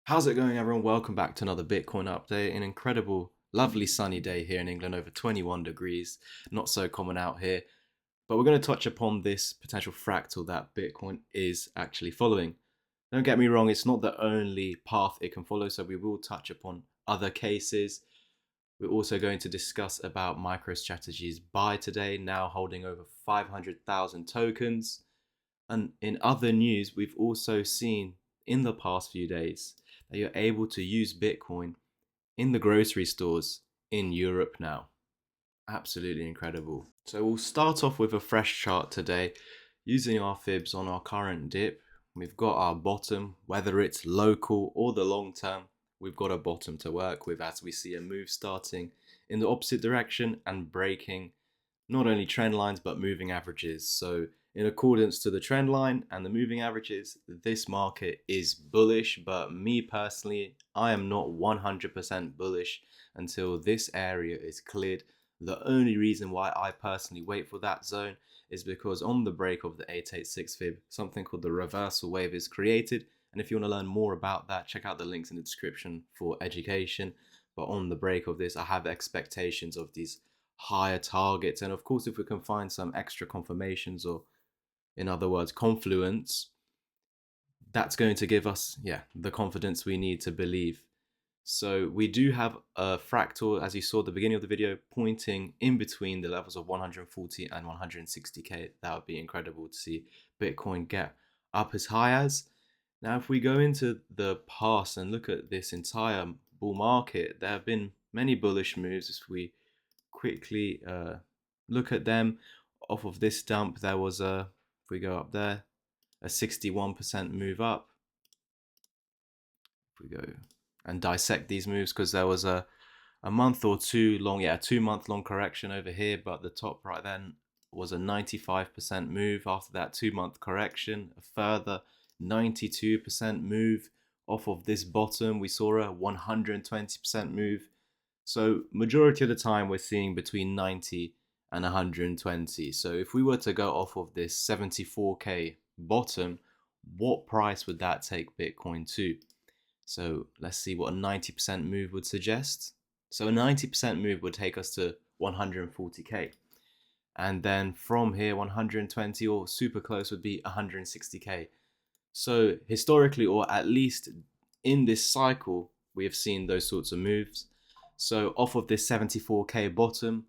How's it going, everyone? Welcome back to another Bitcoin update. An incredible, lovely sunny day here in England, over 21 degrees. Not so common out here. But we're going to touch upon this potential fractal that Bitcoin is actually following. Don't get me wrong, it's not the only path it can follow, so we will touch upon other cases. We're also going to discuss about MicroStrategy's buy today, now holding over 500,000 tokens. And in other news, we've also seen in the past few days that you're able to use Bitcoin in the grocery stores in Europe now. Absolutely incredible. So we'll start off with a fresh chart today using our fibs on our current dip. We've got our bottom, whether it's local or the long term, we've got a bottom to work with as we see a move starting in the opposite direction and breaking not only trend lines but moving averages. So in accordance to the trend line and the moving averages, this market is bullish, but me personally, I am not 100% bullish until this area is cleared. The only reason why I personally wait for that zone is because on the break of the 886 fib, something called the reversal wave is created. And if you want to learn more about that, check out the links in the description for education. But on the break of this, I have expectations of these higher targets. And of course, if we can find some extra confirmations, or in other words, confluence, that's going to give us, the confidence we need to believe. So we do have a fractal, as you saw at the beginning of the video, pointing in between the levels of 140 and 160k. That would be incredible to see Bitcoin get up as high as. Now, if we go into the past and look at this entire bull market, there have been many bullish moves. If we quickly look at them, off of this dump, there was if we go up there, a 61% move up. If we go and dissect these moves, because there was a month or two long, 2 month long correction over here, but the top right then was a 95% move. After that 2 month correction, a further 92% move. Off of this bottom, we saw a 120% move. So majority of the time we're seeing between 90 and 120. So if we were to go off of this 74k bottom, what price would that take Bitcoin to? So let's see what a 90% move would suggest. So a 90% move would take us to 140k. And then from here, 120 or super close would be 160k. So historically, or at least in this cycle, we have seen those sorts of moves. So off of this 74k bottom,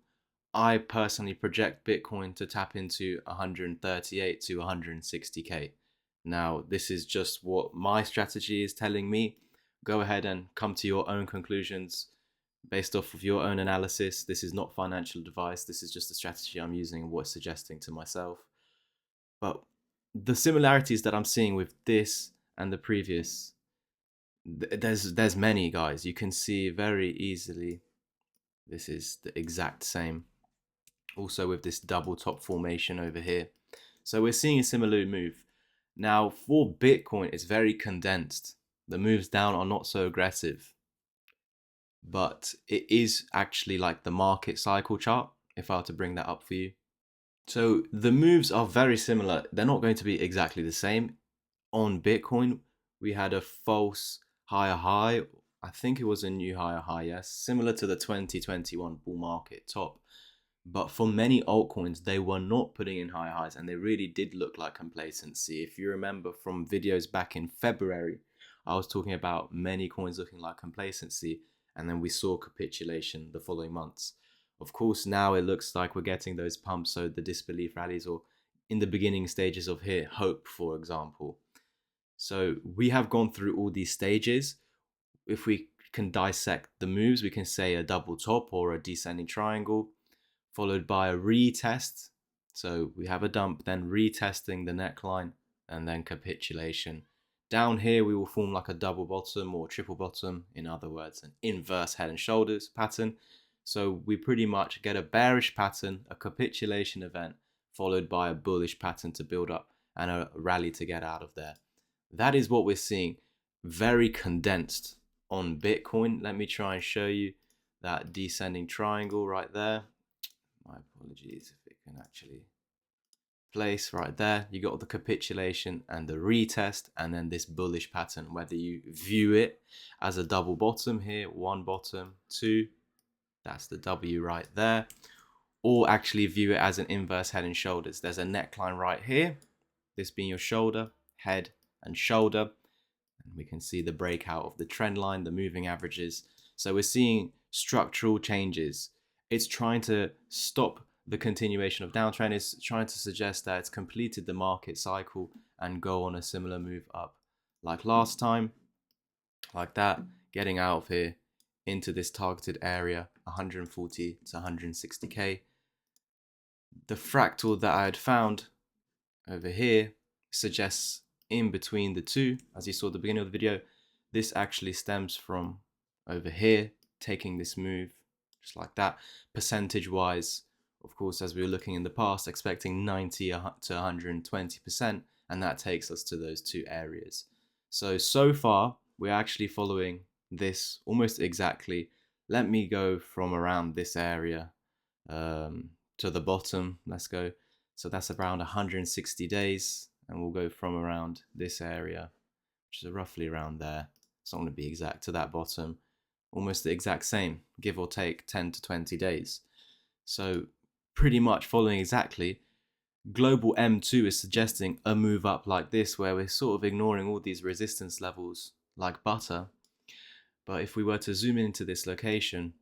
I personally project Bitcoin to tap into 138 to 160k. Now, this is just what my strategy is telling me. Go ahead and come to your own conclusions based off of your own analysis. This is not financial advice. This is just a strategy I'm using and what's suggesting to myself. But the similarities that I'm seeing with this and the previous, there's many, guys. You can see very easily this is the exact same. Also with this double top formation over here. So we're seeing a similar move. Now for Bitcoin, it's very condensed. The moves down are not so aggressive, but it is actually like the market cycle chart, if I were to bring that up for you. So the moves are very similar. They're not going to be exactly the same. On Bitcoin, we had a false higher high. I think it was a new higher high, yes, similar to the 2021 bull market top. But for many altcoins, they were not putting in high highs, and they really did look like complacency. If you remember from videos back in February, I was talking about many coins looking like complacency, and then we saw capitulation the following months. Of course, now it looks like we're getting those pumps, so the disbelief rallies, or in the beginning stages of here, hope, for example. So we have gone through all these stages. If we can dissect the moves, we can say a double top or a descending triangle, followed by a retest. So we have a dump, then retesting the neckline, and then capitulation. Down here, we will form like a double bottom or triple bottom, in other words, an inverse head and shoulders pattern. So we pretty much get a bearish pattern, a capitulation event, followed by a bullish pattern to build up and a rally to get out of there. That is what we're seeing, very condensed on Bitcoin. Let me try and show you that descending triangle right there. My apologies if it can actually place right there. You got the capitulation and the retest, and then this bullish pattern, whether you view it as a double bottom here, one bottom, two, that's the W right there, or actually view it as an inverse head and shoulders. There's a neckline right here, this being your shoulder, head and shoulder, and we can see the breakout of the trend line, the moving averages. So we're seeing structural changes. It's trying to stop the continuation of downtrend. It's trying to suggest that it's completed the market cycle and go on a similar move up like last time, like that, getting out of here into this targeted area, 140 to 160k. The fractal that I had found over here suggests in between the two, as you saw at the beginning of the video, this actually stems from over here, taking this move just like that. Percentage wise, of course, as we were looking in the past, expecting 90 to 120%, and that takes us to those two areas. So far, we're actually following this almost exactly. Let me go from around this area to the bottom. Let's go. So that's around 160 days, and we'll go from around this area, which is roughly around there. It's not going to be exact, to that bottom. Almost the exact same, give or take 10 to 20 days. So pretty much following exactly. Global M2 is suggesting a move up like this, where we're sort of ignoring all these resistance levels like butter. But if we were to zoom into this location,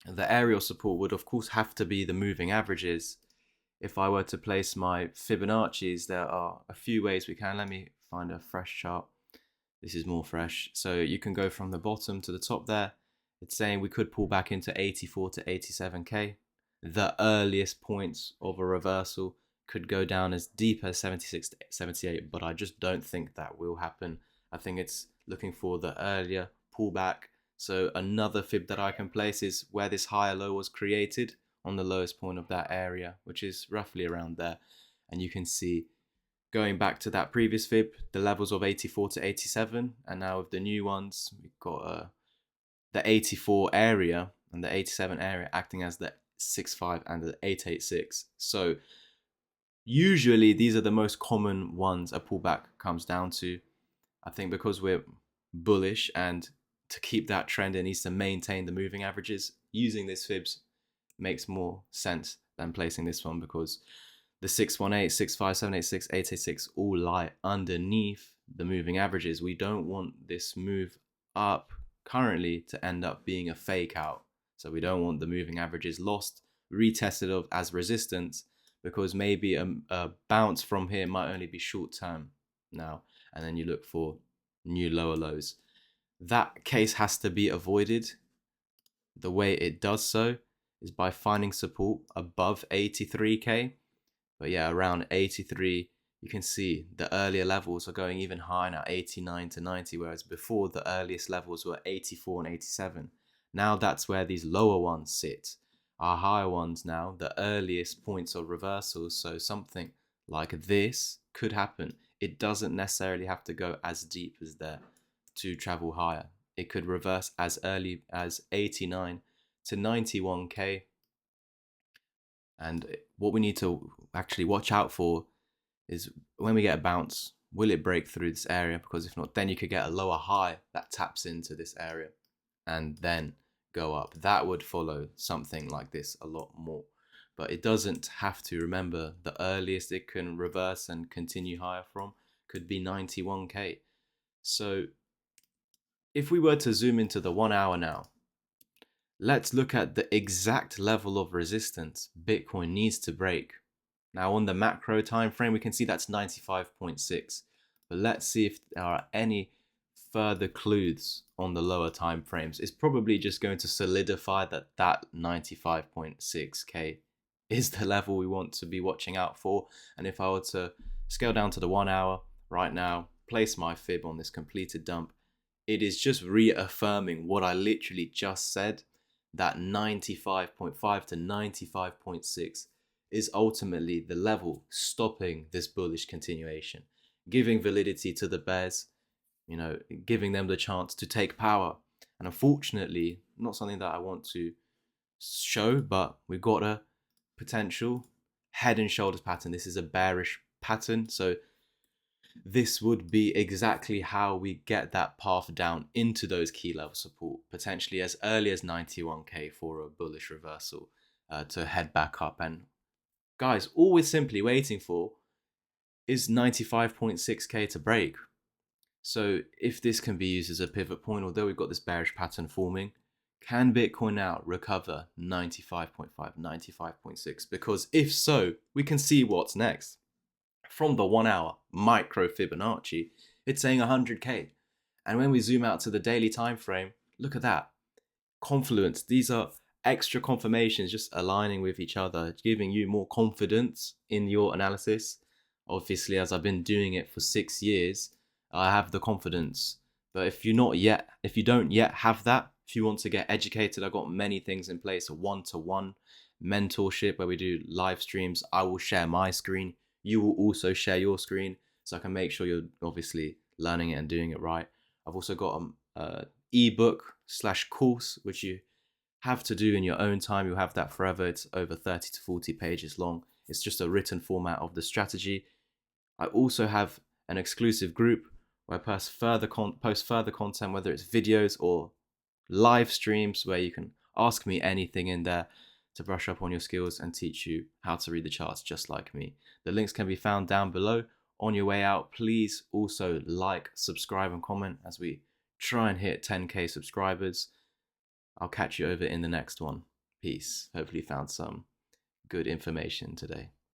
the aerial support would of course have to be the moving averages. If I were to place my Fibonacci's, there are a few ways we can. Let me find a fresh chart. This is more fresh. So you can go from the bottom to the top there. It's saying we could pull back into 84 to 87k. The earliest points of a reversal could go down as deep as 76 to 78, but I just don't think that will happen. I think it's looking for the earlier pullback. So another fib that I can place is where this higher low was created, on the lowest point of that area, which is roughly around there. And you can see, going back to that previous fib, the levels of 84 to 87, and now with the new ones, we've got the 84 area and the 87 area acting as the 65 and the 886. So usually these are the most common ones a pullback comes down to. I think because we're bullish, and to keep that trend, it needs to maintain the moving averages. Using this fibs makes more sense than placing this one, because the 618, 65, 786, 886 all lie underneath the moving averages. We don't want this move up currently to end up being a fake out. So we don't want the moving averages lost, retested of as resistance, because maybe a bounce from here might only be short term now, and then you look for new lower lows. That case has to be avoided. The way it does so is by finding support above 83k. But yeah, around 83, you can see the earlier levels are going even higher now, 89 to 90, whereas before the earliest levels were 84 and 87. Now that's where these lower ones sit. Our higher ones now, the earliest points of reversals. So something like this could happen. It doesn't necessarily have to go as deep as there to travel higher. It could reverse as early as 89 to 91k. And what we need to actually watch out for is when we get a bounce, will it break through this area? Because if not, then you could get a lower high that taps into this area and then go up. That would follow something like this a lot more. But it doesn't have to. Remember, the earliest it can reverse and continue higher from could be 91k. So if we were to zoom into the 1 hour now, let's look at the exact level of resistance Bitcoin needs to break. Now on the macro time frame, we can see that's 95.6. But let's see if there are any further clues on the lower time frames. It's probably just going to solidify that 95.6k is the level we want to be watching out for. And if I were to scale down to the 1 hour right now, place my fib on this completed dump, it is just reaffirming what I literally just said, that 95.5 to 95.6 is ultimately the level stopping this bullish continuation, giving validity to the bears, giving them the chance to take power. And unfortunately, not something that I want to show, but we've got a potential head and shoulders pattern. This is a bearish pattern. So this would be exactly how we get that path down into those key level support, potentially as early as 91k for a bullish reversal to head back up. And guys, all we're simply waiting for is 95.6k to break. So if this can be used as a pivot point, although we've got this bearish pattern forming, can Bitcoin now recover 95.5, 95.6? Because if so, we can see what's next. From the 1 hour micro Fibonacci, it's saying 100k. And when we zoom out to the daily time frame, look at that. Confluence. These are extra confirmations just aligning with each other, giving you more confidence in your analysis. Obviously, as I've been doing it for 6 years, I have the confidence. But if you don't yet have that, if you want to get educated, I've got many things in place. A one-to-one mentorship where we do live streams. I will share my screen. You will also share your screen, so I can make sure you're obviously learning it and doing it right. I've also got an ebook/course which you have to do in your own time. You'll have that forever. It's over 30 to 40 pages long. It's just a written format of the strategy. I also have an exclusive group where I post further content, whether it's videos or live streams, where you can ask me anything in there to brush up on your skills and teach you how to read the charts just like me. The links can be found down below. On your way out, please also like, subscribe, and comment as we try and hit 10k subscribers. I'll catch you over in the next one. Peace. Hopefully you found some good information today.